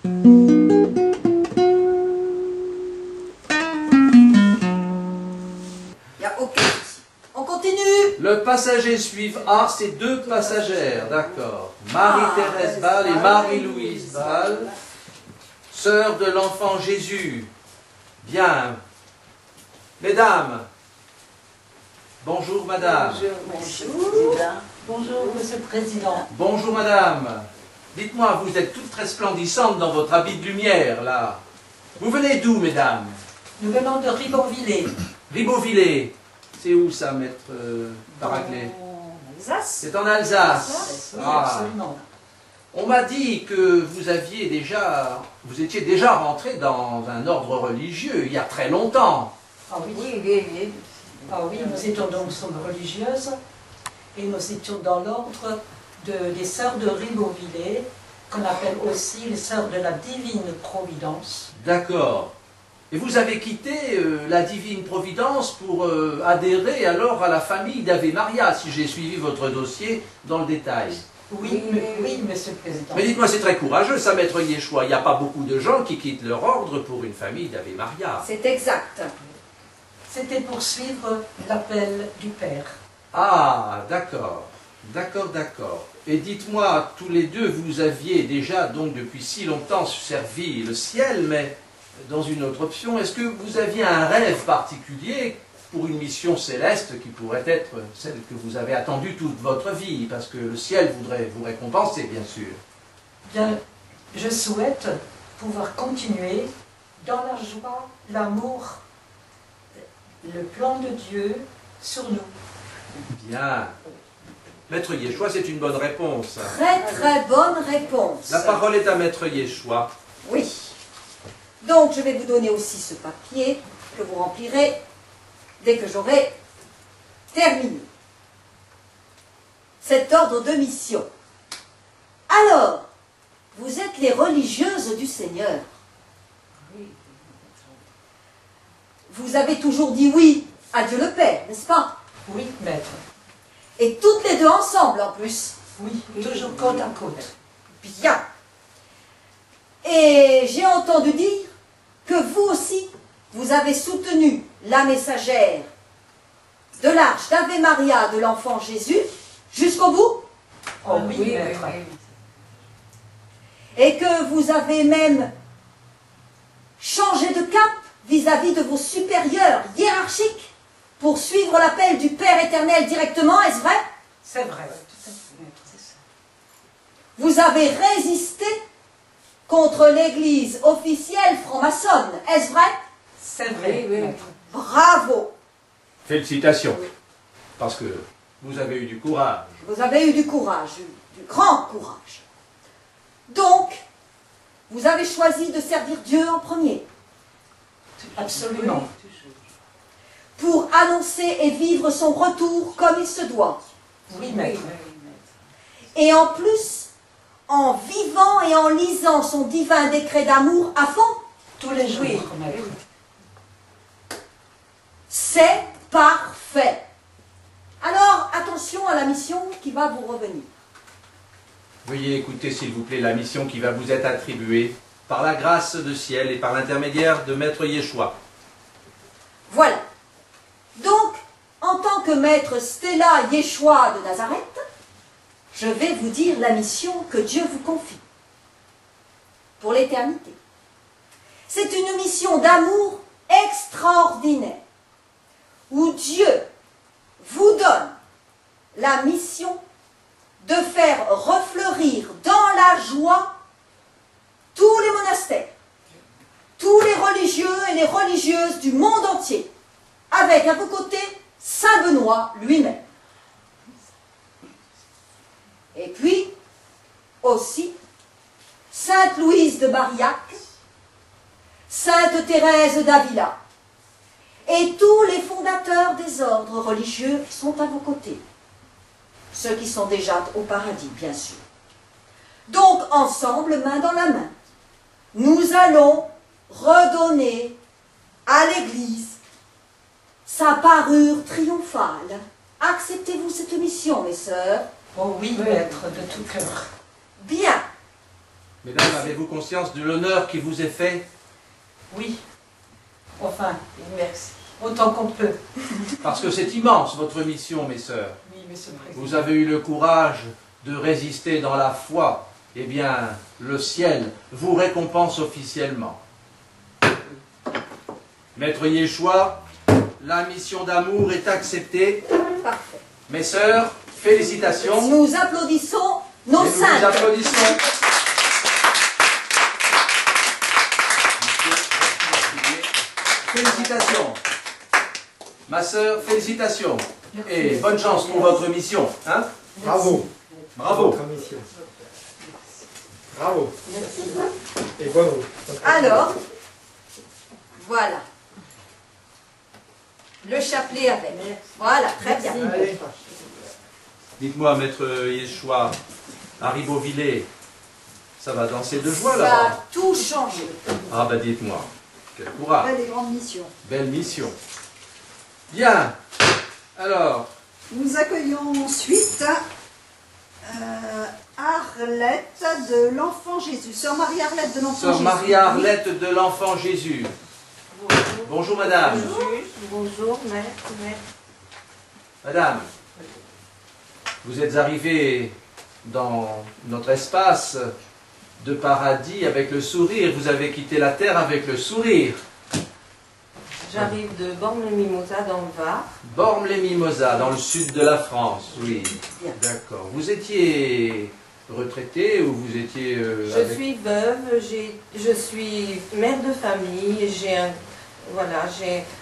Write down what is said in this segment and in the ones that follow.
Il n'y a aucun souci. On continue. Le passager suivant, c'est deux passagères, d'accord. Marie-Thérèse Ball et Marie-Louise Ball, sœurs de l'enfant Jésus. Bien. Mesdames, bonjour madame. Bonjour. Bonjour, monsieur le président. Bonjour madame. Dites-moi, vous êtes toutes resplendissantes dans votre habit de lumière, là. Vous venez d'où, mesdames? Nous venons de Ribeauvillé. Ribeauvillé. C'est où ça, maître Baraclet? En Alsace. C'est en Alsace. Oui, Ah. absolument. On m'a dit que vous étiez déjà rentré dans un ordre religieux il y a très longtemps. Ah oui. Oui. Ah oui, nous étions donc religieuses et nous étions dans l'ordre des sœurs de Ribeauvillé, qu'on appelle aussi les sœurs de la Divine Providence. D'accord. Et vous avez quitté la Divine Providence pour adhérer alors à la famille d'Ave Maria, si j'ai suivi votre dossier dans le détail. Oui, monsieur le président. Mais dites-moi, c'est très courageux, ça, maître Yeshua. Il n'y a pas beaucoup de gens qui quittent leur ordre pour une famille d'Ave Maria. C'est exact. C'était pour suivre l'appel du Père. Ah, d'accord. D'accord. Et dites-moi, tous les deux, vous aviez déjà, donc depuis si longtemps, servi le ciel, mais dans une autre option. Est-ce que vous aviez un rêve particulier pour une mission céleste qui pourrait être celle que vous avez attendue toute votre vie? Parce que le ciel voudrait vous récompenser, bien sûr. Bien, je souhaite pouvoir continuer dans la joie, l'amour, le plan de Dieu sur nous. Bien. Maître Yeshua, c'est une bonne réponse. Très bonne réponse. La parole est à Maître Yeshua. Oui. Donc, je vais vous donner aussi ce papier que vous remplirez dès que j'aurai terminé cet ordre de mission. Alors, vous êtes les religieuses du Seigneur. Vous avez toujours dit oui à Dieu le Père, n'est-ce pas? Oui, maître. Et toutes les deux ensemble en plus. Oui, toujours côte à côte. Bien. Et j'ai entendu dire que vous aussi, vous avez soutenu la messagère de l'arche d'Ave Maria de l'enfant Jésus jusqu'au bout. Oh oui, maître. Et que vous avez même changé de cap vis-à-vis de vos supérieurs hiérarchiques pour suivre l'appel du Père éternel directement, est-ce vrai? C'est vrai. Vous avez résisté contre l'église officielle franc-maçonne, est-ce vrai? C'est vrai, maître. Bravo! Félicitations. Parce que vous avez eu du courage. Vous avez eu du courage, du grand courage. Donc, vous avez choisi de servir Dieu en premier, Absolument. pour annoncer et vivre son retour comme il se doit. Oui, maître. Et en plus, en vivant et en lisant son divin décret d'amour à fond, Tous les jours, maître. c'est parfait. Alors, attention à la mission qui va vous revenir. Veuillez écouter, s'il vous plaît, la mission qui va vous être attribuée par la grâce de ciel et par l'intermédiaire de Maître Yeshua. Voilà. Donc, en tant que maître Stella Yeshua de Nazareth, je vais vous dire la mission que Dieu vous confie pour l'éternité. C'est une mission d'amour extraordinaire où Dieu vous donne la mission de faire refleurir dans la joie tous les monastères, tous les religieux et les religieuses du monde entier, avec à vos côtés Saint Benoît lui-même. Et puis, aussi, Sainte Louise de Marillac, Sainte Thérèse d'Avila, et tous les fondateurs des ordres religieux sont à vos côtés. Ceux qui sont déjà au paradis, bien sûr. Donc, ensemble, main dans la main, nous allons redonner à l'Église sa parure triomphale. Acceptez-vous cette mission, mes sœurs? Oh oui, maître, de tout cœur. Bien. Mesdames, avez-vous conscience de l'honneur qui vous est fait? Oui. Enfin, Merci. autant qu'on peut. Parce que c'est immense, votre mission, mes sœurs. Oui, Monsieur le Président. Vous avez eu le courage de résister dans la foi. Eh bien, le ciel vous récompense officiellement. Maître Yeshua, la mission d'amour est acceptée. Parfait. Mes sœurs, félicitations. Nous applaudissons nos Et nous vous saintes. applaudissons. Félicitations. Ma sœur, félicitations. Et bonne chance pour votre mission. Hein? Bravo. Bravo. Votre mission. Bravo. Et bonne route. Alors, voilà. Le chapelet avec. Voilà, très bien. Allez. Dites-moi, maître Yeshua, à Ribeauvillé, ça va danser de joie Ça là-bas? a tout changé. Ah ben dites-moi, quel courage, Belle et grande mission. belle mission. Bien, alors, Nous accueillons ensuite Arlette de l'Enfant Jésus. Sœur Marie-Arlette de l'Enfant Jésus. sœur Marie-Arlette de l'Enfant Jésus. Bonjour madame. Bonjour, maître. Madame, vous êtes arrivée dans notre espace de paradis avec le sourire. Vous avez quitté la terre avec le sourire. J'arrive de Bormes-les-Mimosas dans le Var. Bormes-les-Mimosas, dans le sud de la France, oui. Bien. D'accord. Vous étiez retraitée ou vous étiez... Je suis veuve, je suis mère de famille, j'ai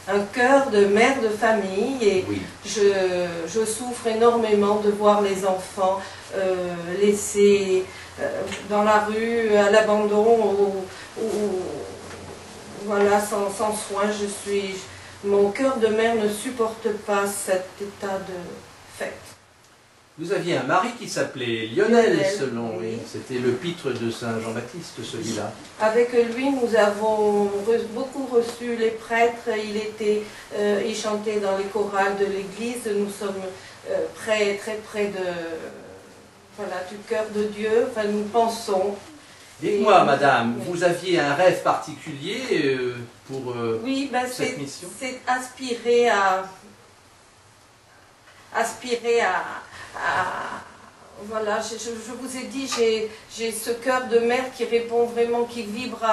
un cœur de mère de famille et Oui. je souffre énormément de voir les enfants laissés dans la rue, à l'abandon, voilà, sans soin. Mon cœur de mère ne supporte pas cet état de fait. Vous aviez un mari qui s'appelait Lionel, Lionel, selon... oui. C'était le pitre de Saint Jean-Baptiste, celui-là. Avec lui, nous avons beaucoup reçu les prêtres. Il chantait dans les chorales de l'église. Nous sommes très près du cœur de Dieu. Enfin, nous pensons. Dites-moi, Et- madame, oui. vous aviez un rêve particulier pour Oui, ben cette mission? c'est aspirer voilà, je vous ai dit, j'ai ce cœur de mère qui répond vraiment, qui vibre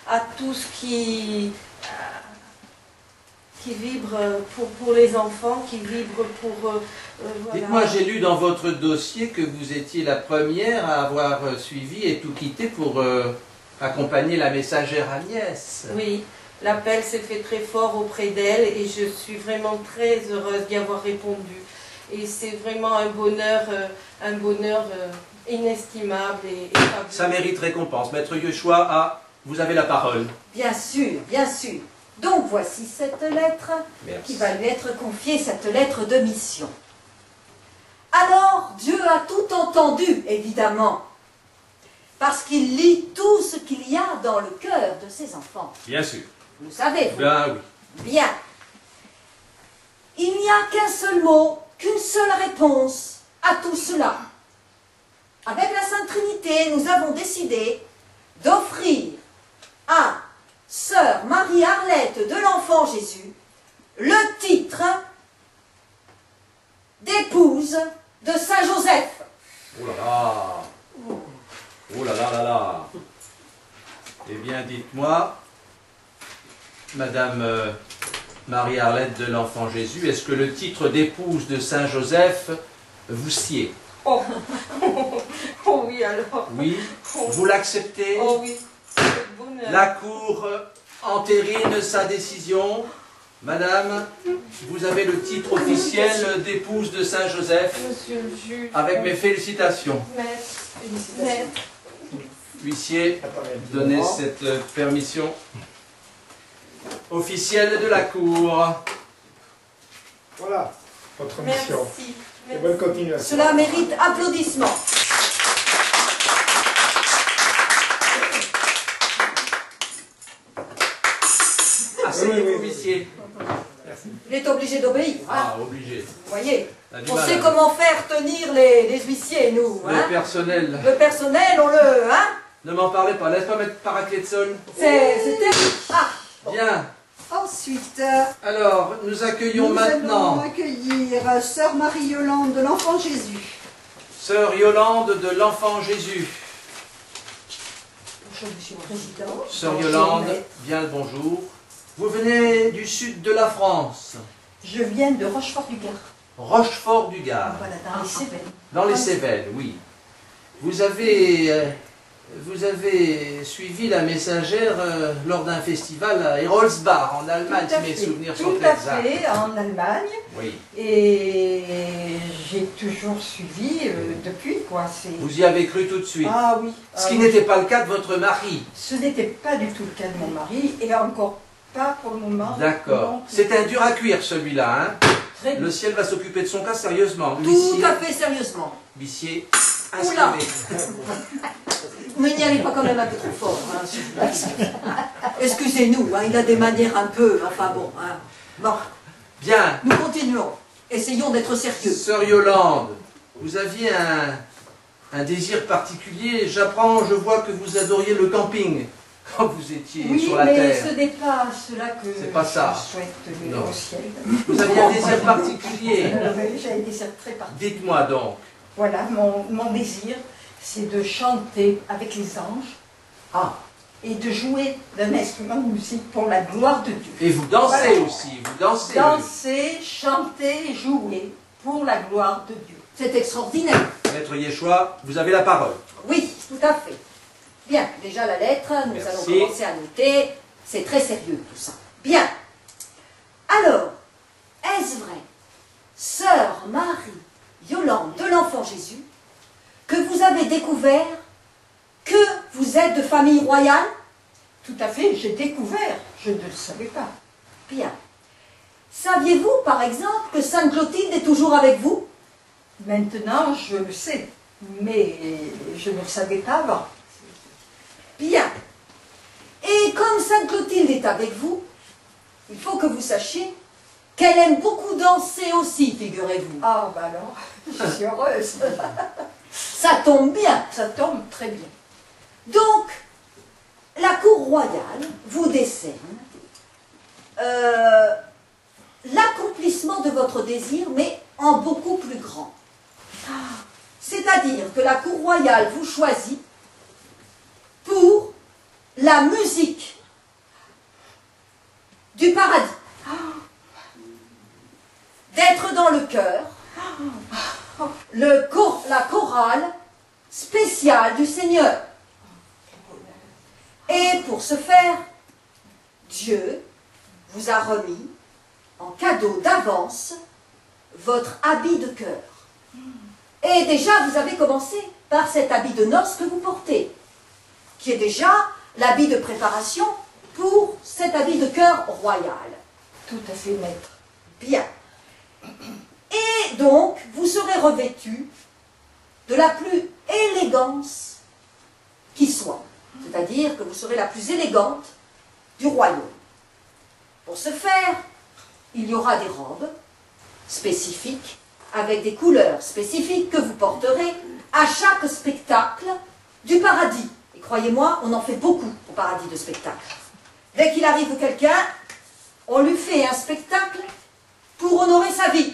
à tout ce qui vibre pour les enfants, qui vibre pour... voilà. Dites-moi, j'ai lu dans votre dossier que vous étiez la première à avoir suivi et tout quitté pour accompagner la messagère Agnès. Oui, l'appel s'est fait très fort auprès d'elle et je suis vraiment très heureuse d'y avoir répondu. Et c'est vraiment un bonheur inestimable et fabuleux. Ça mérite récompense. Maître Yeshua, vous avez la parole. Bien sûr, bien sûr. Donc voici cette lettre Merci. qui va lui être confiée, cette lettre de mission. Alors Dieu a tout entendu, évidemment, parce qu'il lit tout ce qu'il y a dans le cœur de ses enfants. Bien sûr. Vous le savez, vous. Ben oui. Bien. Il n'y a qu'un seul mot, qu'une seule réponse à tout cela. Avec la Sainte Trinité, nous avons décidé d'offrir à Sœur Marie-Arlette de l'Enfant Jésus le titre d'épouse de Saint Joseph. Oh là là. Oh là là là là. Eh bien, dites-moi, Madame Marie-Arlette de l'Enfant Jésus, est-ce que le titre d'épouse de Saint Joseph vous sied? Oh. Oh oui, alors. Oui. Vous l'acceptez? Oh oui, quel bonheur. La Cour entérine sa décision. Madame, vous avez le titre officiel d'épouse de Saint Joseph, Monsieur le juge. avec mes félicitations. Maître. Huissier, donnez cette permission officielle de la Cour. Voilà votre mission. Merci. Et bonne continuation. Cela mérite applaudissements. Asseyez-vous, huissier. Merci. Il est obligé d'obéir. Hein. Ah, obligé. Vous voyez, On a du on mal, sait hein. comment faire tenir les huissiers, nous. Le Hein. personnel. Le personnel, on le... Hein. Ne m'en parlez pas, laisse pas mettre Paracletson. C'était... Ah, Bien. Ensuite, Alors, nous accueillons nous maintenant allons accueillir Sœur Marie-Yolande de l'Enfant Jésus. Sœur Yolande de l'Enfant Jésus. Bonjour, Monsieur le Président. Sœur Bonjour, Yolande, maître. bien le bonjour. Vous venez du sud de la France, Je viens de Rochefort-du-Gard, Rochefort-du-Gard, voilà, dans les Cévennes. dans les Cévennes, oui. Vous avez suivi la messagère lors d'un festival à Erolsbach, en Allemagne, Tout à si mes fait, souvenirs sont tout à exacts. fait, en Allemagne. Oui. Et j'ai toujours suivi depuis, quoi. Vous y avez cru tout de suite. Ah oui. Ce qui n'était pas le cas de votre mari. Ce n'était pas du tout le cas de mon mari, et encore pas pour le moment. D'accord. Non, C'est un dur à cuire celui-là, hein. très bien. Le ciel va s'occuper de son cas sérieusement. tout Huissier, à fait sérieusement. huissier, Oula. inscrivez. Mais n'y allez pas quand même un peu trop fort. Hein, excusez-nous, hein, il a des manières un peu... Enfin bon, hein. Bon, Bien. nous continuons. Essayons d'être sérieux. Sœur Yolande, vous aviez un désir particulier. J'apprends, je vois que vous adoriez le camping quand vous étiez Oui, sur la mais terre. ce n'est pas cela que C'est pas ça. je souhaite Non. au ciel. Vous aviez un désir particulier. Oui, j'ai un désir très particulier. Dites-moi donc. Voilà, mon désir, c'est de chanter avec les anges Ah, et de jouer d'un instrument de musique pour la gloire de Dieu. et vous dansez Voilà. aussi, vous dansez. Danser, chanter, jouer pour la gloire de Dieu. C'est extraordinaire. Maître Yeshua, vous avez la parole. Oui, tout à fait. Bien, déjà la lettre, nous Merci. allons commencer à noter. C'est très sérieux tout ça. Bien. Alors, est-ce vrai, Sœur Marie-Yolande de l'Enfant Jésus, que vous avez découvert que vous êtes de famille royale? Tout à fait, j'ai découvert, je ne le savais pas. Bien. Saviez-vous, par exemple, que Sainte Clotilde est toujours avec vous? Maintenant, je le sais, mais je ne le savais pas avant. Bien. Et comme Sainte Clotilde est avec vous, il faut que vous sachiez qu'elle aime beaucoup danser aussi, figurez-vous. Ah, bah alors, je suis heureuse. Ça tombe bien. Ça tombe très bien. Donc, la cour royale vous décerne l'accomplissement de votre désir, mais en beaucoup plus grand. C'est-à-dire que la cour royale vous choisit pour la musique du paradis. D'être dans le chœur, la chorale spéciale du Seigneur. Et pour ce faire, Dieu vous a remis en cadeau d'avance votre habit de chœur. Et déjà, vous avez commencé par cet habit de noces que vous portez, qui est déjà l'habit de préparation pour cet habit de chœur royal. Tout à fait, maître. Bien. Et donc, vous serez revêtu de la plus élégance qui soit. C'est-à-dire que vous serez la plus élégante du royaume. Pour ce faire, il y aura des robes spécifiques, avec des couleurs spécifiques que vous porterez à chaque spectacle du paradis. Et croyez-moi, on en fait beaucoup au paradis de spectacle. Dès qu'il arrive quelqu'un, on lui fait un spectacle pour honorer sa vie.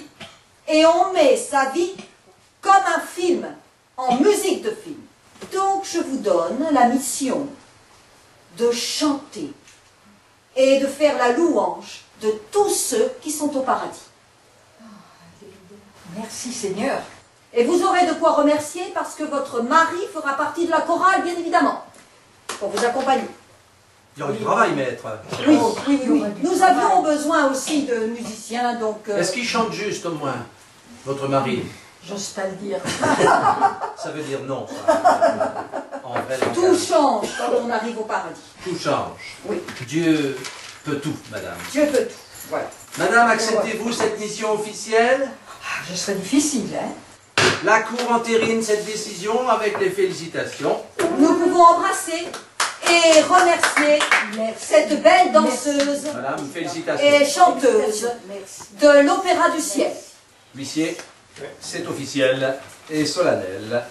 Et on met sa vie comme un film, en musique de film. Donc je vous donne la mission de chanter et de faire la louange de tous ceux qui sont au paradis. Merci, Seigneur. Et vous aurez de quoi remercier parce que votre mari fera partie de la chorale, bien évidemment, pour vous accompagner. Il y aura du travail, maître. Oui, Oh, oui, il y oui. aura du Nous travail. avions besoin aussi de musiciens, donc... Est-ce qu'il chante juste au moins, votre mari? J'ose pas le dire. Ça veut dire non, ça. En vrai tout langage. change quand on arrive au paradis. Tout change. Oui, Dieu peut tout, madame. Dieu peut tout. Voilà. Madame, acceptez-vous cette mission officielle? Ah, ce serait difficile, hein. La Cour entérine cette décision avec les félicitations. Nous pouvons embrasser et remercier cette belle danseuse Madame, félicitations. et chanteuse Merci. de l'Opéra du Ciel. Huissier, c'est officiel et solennel.